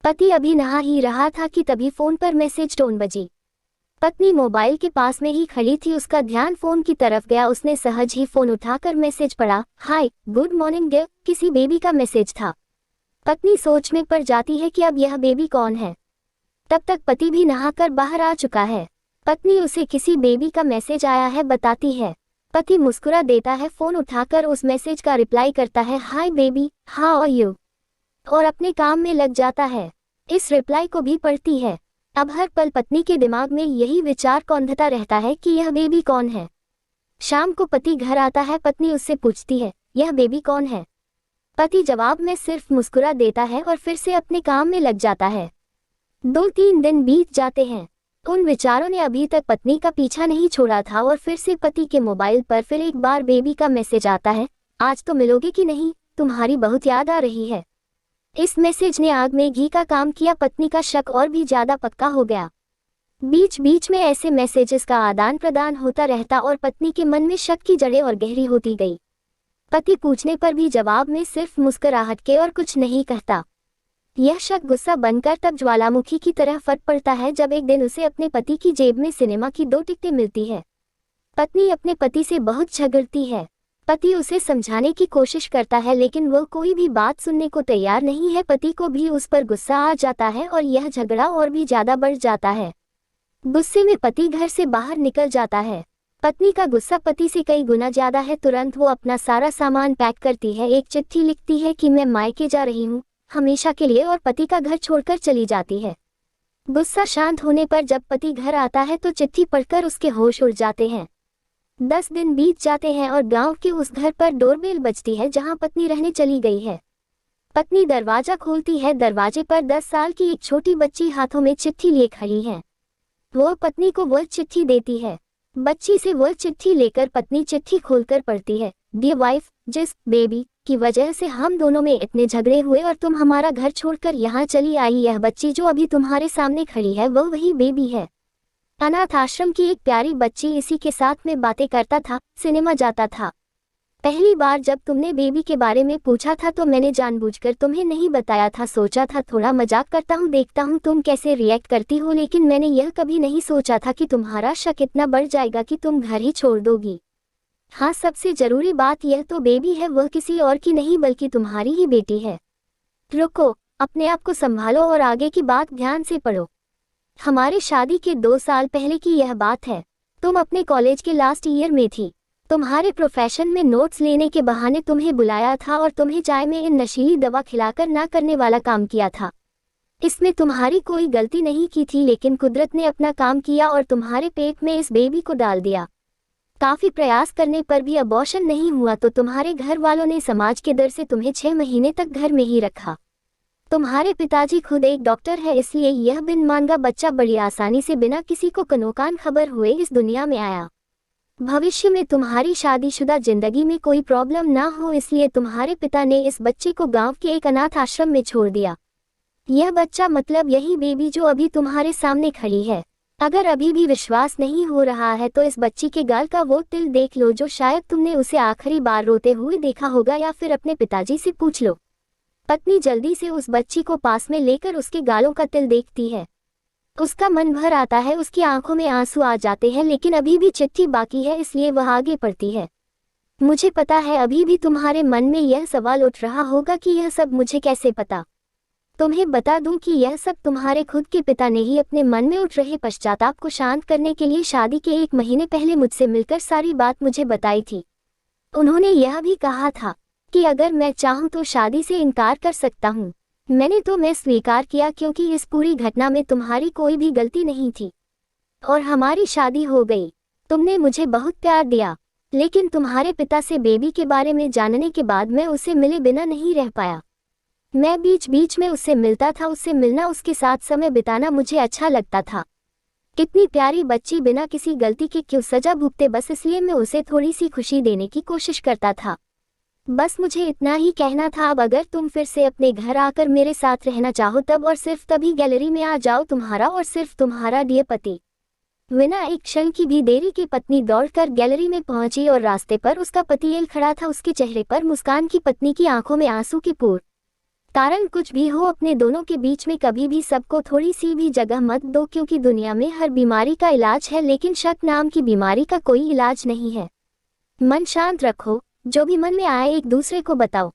पति अभी नहा ही रहा था कि तभी फोन पर मैसेज टोन बजी। पत्नी मोबाइल के पास में ही खड़ी थी, उसका ध्यान फोन की तरफ गया। उसने सहज ही फोन उठाकर मैसेज पढ़ा। हाय गुड मॉर्निंग डियर, किसी बेबी का मैसेज था। पत्नी सोच में पड़ जाती है कि अब यह बेबी कौन है। तब तक पति भी नहाकर बाहर आ चुका है। पत्नी उसे किसी बेबी का मैसेज आया है बताती है। पति मुस्कुरा देता है, फोन उठाकर उस मैसेज का रिप्लाई करता है, hi baby how are you, और अपने काम में लग जाता है। इस रिप्लाई को भी पढ़ती है। अब हर पल पत्नी के दिमाग में यही विचार कौंधता रहता है कि यह बेबी कौन है। शाम को पति घर आता है। पत्नी उससे पूछती है, यह बेबी कौन है। पति जवाब में सिर्फ मुस्कुरा देता है और फिर से अपने काम में लग जाता है। 2-3 दिन बीत जाते हैं। उन विचारों ने अभी तक पत्नी का पीछा नहीं छोड़ा था और फिर से पति के मोबाइल पर फिर एक बार बेबी का मैसेज आता है, आज तो मिलोगे कि नहीं, तुम्हारी बहुत याद आ रही है। इस मैसेज ने आग में घी का काम किया। पत्नी का शक और भी ज्यादा पक्का हो गया। बीच बीच में ऐसे मैसेजेस का आदान प्रदान होता रहता और पत्नी के मन में शक की जड़ें और गहरी होती गई। पति पूछने पर भी जवाब में सिर्फ मुस्कुराहट के और कुछ नहीं कहता। यह शक गुस्सा बनकर तब ज्वालामुखी की तरह फट पड़ता है जब एक दिन उसे अपने पति की जेब में सिनेमा की 2 टिकटें मिलती है। पत्नी अपने पति से बहुत झगड़ती है। पति उसे समझाने की कोशिश करता है लेकिन वो कोई भी बात सुनने को तैयार नहीं है। पति को भी उस पर गुस्सा आ जाता है और यह झगड़ा और भी ज्यादा बढ़ जाता है। गुस्से में पति घर से बाहर निकल जाता है। पत्नी का गुस्सा पति से कई गुना ज्यादा है। तुरंत वो अपना सारा सामान पैक करती है, एक चिट्ठी लिखती है कि मैं मायके जा रही हूँ हमेशा के लिए, और पति का घर छोड़कर चली जाती है। गुस्सा शांत होने पर जब पति घर आता है तो चिट्ठी पढ़कर उसके होश उड़ जाते हैं। 10 दिन बीत जाते हैं और गांव के उस घर पर डोरबेल बजती है जहां पत्नी रहने चली गई है। पत्नी दरवाजा खोलती है। दरवाजे पर 10 साल की एक छोटी बच्ची हाथों में चिट्ठी लिए खड़ी है। वो पत्नी को वह चिट्ठी देती है। बच्ची से वह चिट्ठी लेकर पत्नी चिट्ठी खोलकर पढ़ती है, डियर वाइफ, जिस बेबी की वजह से हम दोनों में इतने झगड़े हुए और तुम हमारा घर छोड़कर यहाँ चली आई, यह बच्ची जो अभी तुम्हारे सामने खड़ी है वो वही बेबी है। अनाथ आश्रम की एक प्यारी बच्ची इसी के साथ में बातें करता था, सिनेमा जाता था। पहली बार जब तुमने बेबी के बारे में पूछा था तो मैंने जानबूझकर तुम्हें नहीं बताया था। सोचा था थोड़ा मजाक करता हूँ, देखता हूँ तुम कैसे रिएक्ट करती हो, लेकिन मैंने यह कभी नहीं सोचा था कि तुम्हारा शक इतना बढ़ जाएगा कि तुम घर ही छोड़ दोगी। हाँ, सबसे जरूरी बात यह तो बेबी है वह किसी और की नहीं बल्कि तुम्हारी ही बेटी है। रुको, अपने आप को संभालो और आगे की बात ध्यान से पढ़ो। हमारी शादी के 2 साल पहले की यह बात है। तुम अपने कॉलेज के लास्ट ईयर में थी। तुम्हारे प्रोफेशन में नोट्स लेने के बहाने तुम्हें बुलाया था और तुम्हें चाय में इन नशीली दवा खिलाकर ना करने वाला काम किया था। इसमें तुम्हारी कोई गलती नहीं की थी, लेकिन कुदरत ने अपना काम किया और तुम्हारे पेट में इस बेबी को डाल दिया। काफी प्रयास करने पर भी अबॉर्शन नहीं हुआ तो तुम्हारे घर वालों ने समाज के डर से तुम्हें 6 महीने तक घर में ही रखा। तुम्हारे पिताजी खुद एक डॉक्टर है, इसलिए यह बिन मांगा बच्चा बड़ी आसानी से बिना किसी को कनोकान खबर हुए इस दुनिया में आया। भविष्य में तुम्हारी शादीशुदा जिंदगी में कोई प्रॉब्लम ना हो, इसलिए तुम्हारे पिता ने इस बच्चे को गांव के एक अनाथ आश्रम में छोड़ दिया। यह बच्चा मतलब यही बेबी जो अभी तुम्हारे सामने खड़ी है। अगर अभी भी विश्वास नहीं हो रहा है तो इस बच्ची के गाल का वो तिल देख लो जो शायद तुमने उसे आखिरी बार रोते हुए देखा होगा, या फिर अपने पिताजी से पूछ लो। पत्नी जल्दी से उस बच्ची को पास में लेकर उसके गालों का तिल देखती है। उसका मन भर आता है, उसकी आंखों में आंसू आ जाते हैं, लेकिन अभी भी चिट्ठी बाकी है इसलिए वह आगे पढ़ती है। मुझे पता है अभी भी तुम्हारे मन में यह सवाल उठ रहा होगा कि यह सब मुझे कैसे पता। तुम्हें बता दूं कि यह सब तुम्हारे खुद के पिता ने ही अपने मन में उठ रहे पश्चाताप को शांत करने के लिए शादी के 1 महीने पहले मुझसे मिलकर सारी बात मुझे बताई थी। उन्होंने यह भी कहा था कि अगर मैं चाहूं तो शादी से इनकार कर सकता हूं। मैं स्वीकार किया क्योंकि इस पूरी घटना में तुम्हारी कोई भी गलती नहीं थी और हमारी शादी हो गई। तुमने मुझे बहुत प्यार दिया, लेकिन तुम्हारे पिता से बेबी के बारे में जानने के बाद मैं उसे मिले बिना नहीं रह पाया। मैं बीच बीच में उससे मिलता था, उससे मिलना, उसके साथ समय बिताना मुझे अच्छा लगता था। कितनी प्यारी बच्ची, बिना किसी गलती के क्यों सजा भुगते, बस इसलिए मैं उसे थोड़ी सी खुशी देने की कोशिश करता था। बस मुझे इतना ही कहना था। अब अगर तुम फिर से अपने घर आकर मेरे साथ रहना चाहो तब और सिर्फ तभी गैलरी में आ जाओ, तुम्हारा और सिर्फ तुम्हारा डियर पति। बिना एक क्षण की भी देरी के पत्नी दौड़कर गैलरी में पहुंची और रास्ते पर उसका पति एल खड़ा था, उसके चेहरे पर मुस्कान की, पत्नी की आंखों में आंसू की पूर कारण कुछ भी हो, अपने दोनों के बीच में कभी भी सबको थोड़ी सी भी जगह मत दो, क्योंकि दुनिया में हर बीमारी का इलाज है, लेकिन शक नाम की बीमारी का कोई इलाज नहीं है। मन शांत रखो, जो भी मन में आए एक दूसरे को बताओ।